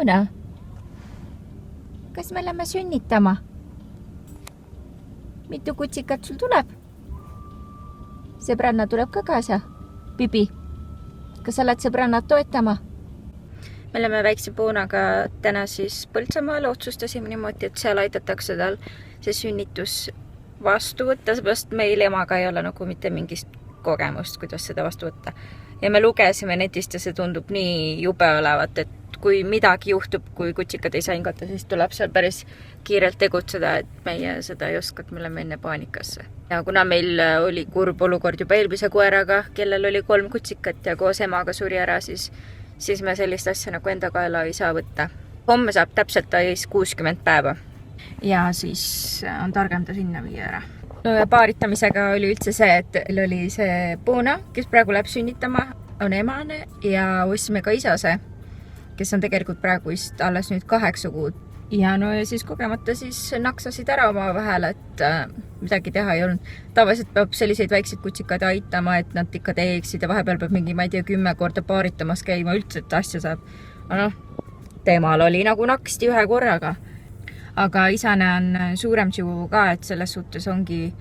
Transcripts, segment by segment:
Puuna, kas me lähme sünnitama? Mitu kutsikat sul tuleb? Sõbranna tuleb ka kaasa. Bibi, kas sa oled sõbrannad toetama? Me oleme väikse Puunaga täna siis Põltsamaal, otsustasime niimoodi, et seal aidatakse tal see sünnitus vastu võtta, seepärast meil emaga ei ole nagu mitte mingist kogemust, kuidas seda vastu võtta. Ja me lugesime netist ja see tundub nii jube olevat, et kui midagi juhtub, kui kutsikad ei saa hingata, siis tuleb seal päris kiirelt tegutseda, et meie seda ei oska, et me oleme enne paanikasse. Ja kuna meil oli kurb olukord juba eelmise koeraga, kellel oli 3 kutsikat ja koos emaga suri ära, siis me sellist asja nagu enda kaela ei saa võtta. Homme saab täpselt täis 60 päeva ja siis on targem ta sinna viia ära. No ja paaritamisega oli üldse see, et oli see Puuna, kes praegu läheb sünnitama, on emane ja ostsime ka isase, kes on tegelikult praegu vist alles nüüd 8 kuud. Ja no ja siis kogemata siis naksasid ära oma vahel, et midagi teha ei olnud. Tavaliselt peab selliseid väikseid kutsikad aitama, et nad ikka teeksid ja vahepeal peab mingi, ma ei tea, 10 korda paaritamas käima üldse, et asja saab. No, temal oli nagu naksti ühe korraga. Aga isane on suurem sigu ka, et selles suhtes ongi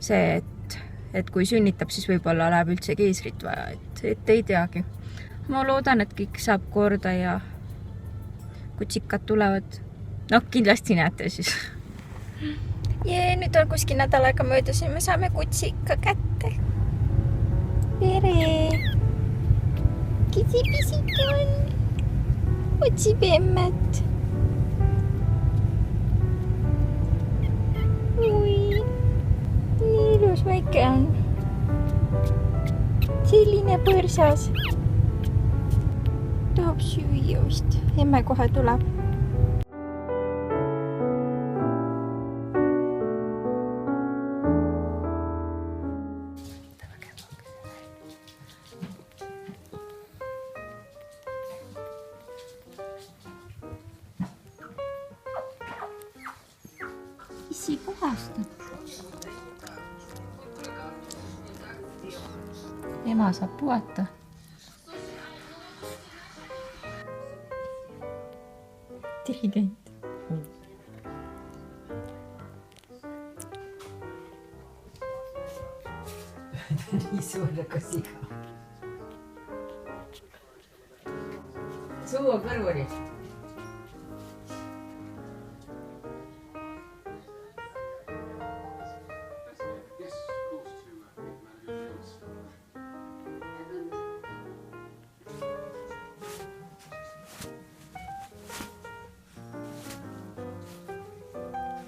see, et kui sünnitab, siis võib-olla läheb üldse keisrit vaja, et ei teagi. Ma loodan, et kõik saab korda ja kutsikad tulevad. No, kindlasti näete siis. Jee, nüüd on kuskil nädal aega möödas ja me saame kutsika kätte. Tere! Kisipisike on. Otsib emmet. Ui, nii ilus väike on. Selline põrsas. Tahab süüa vist. Emme kohe tuleb. Isi puhastab. Ema saab puhata. Dirigent. Nii suure kasiga. Suu on kõrvuni.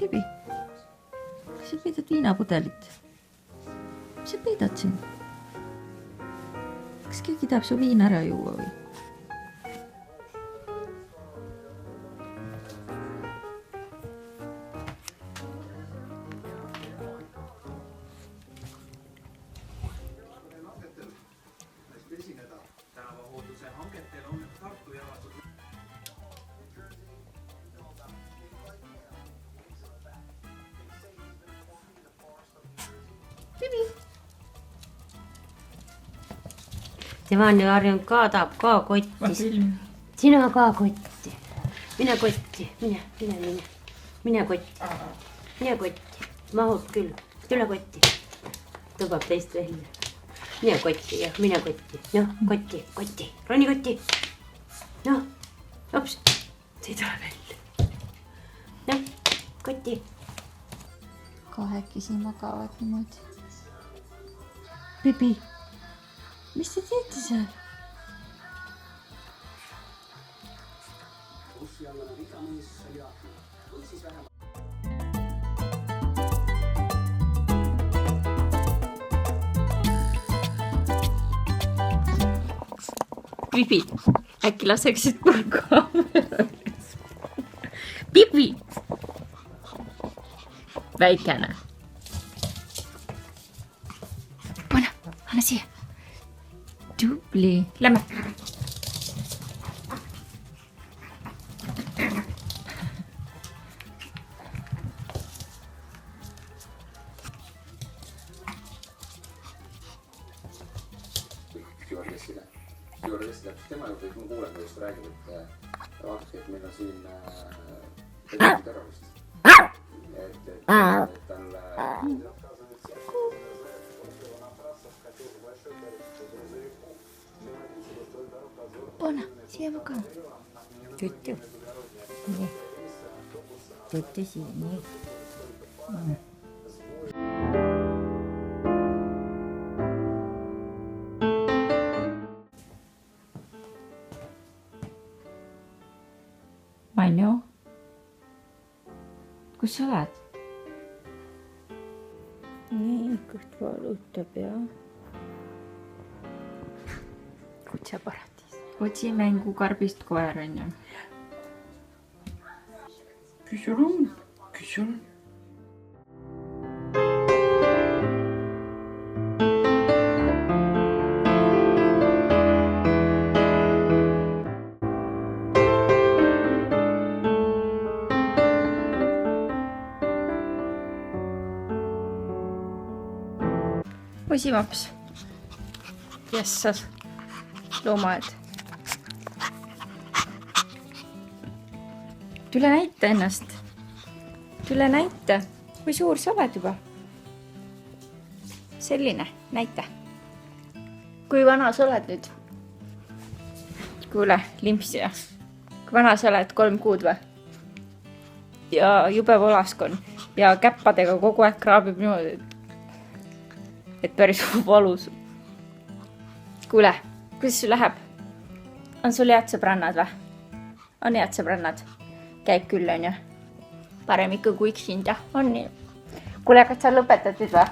Bibi, kas sa peidad viinapudelit? Mis sa peidad siin? Kas keegi tahab su viin ära juua või? Tema on ju harjunud ka, tahab ka kotti. Sina ka kotti. Mine kotti. Mine kotti. Mine kotti. Mahud küll. Tule kotti. Tõbab teist välja. Mine kotti ja mine kotti. Noh, kotti. Roni kotti. Noh, hops. See ei tule välja. Noh, kotti. Kahekesi magavad niimoodi. Bibi, mis te teete seal? Bibi, äkki laseksid mul kaamera? Bibi! Väikene. Pane, anna siia. Tubli. Lähme. Georgesile, siis tema juurde, kui ma kuulen, kuidas ta räägib, et vaadake, et meil on siin terrorist. Et talle... Bona, siia ka. Tuttu. Nii. Tuttu siin, nii. Manju, kus sa oled? Nii, kõht valutab ja kutseparatis. Otsi mängukarbist koer on ju. Kes sul on? Kes sul on? Osimaps. Jessas. Loomaaed. Tule näita ennast. Tule näita. Kui suur sa oled juba? Selline. Näita. Kui vana sa oled nüüd? Kuule, limpsija. Kui vana sa oled? 3 kuud või? Ja jube volask on. Ja käppadega kogu aeg kraabib niimoodi, et päris valus. Kuule, kuidas sul läheb? On sul head sõbrannad või? On head sõbrannad? Käib küll, on ju? Parem ikka kui üksinda. On nii. Kuule, kas sa lõpetad nüüd või?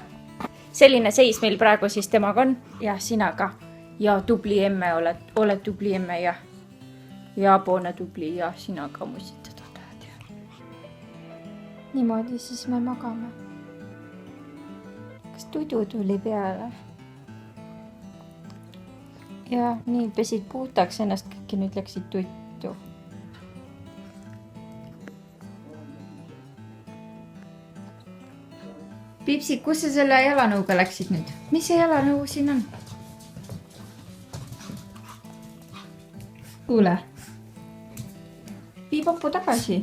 Selline seis meil praegu siis temaga on. Ja sina ka. Ja tubli emme oled tubli emme ja Jaapone tubli ja sina ka musitada tahad. Niimoodi siis me magame. Kas tudu tuli peale? Ja nii pesid puutaks ennast, kõiki nüüd läksid tuttu. Pipsi, kus sa selle jalanõuga läksid nüüd? Mis see jalanõu siin on? Kuule. Vii papu tagasi.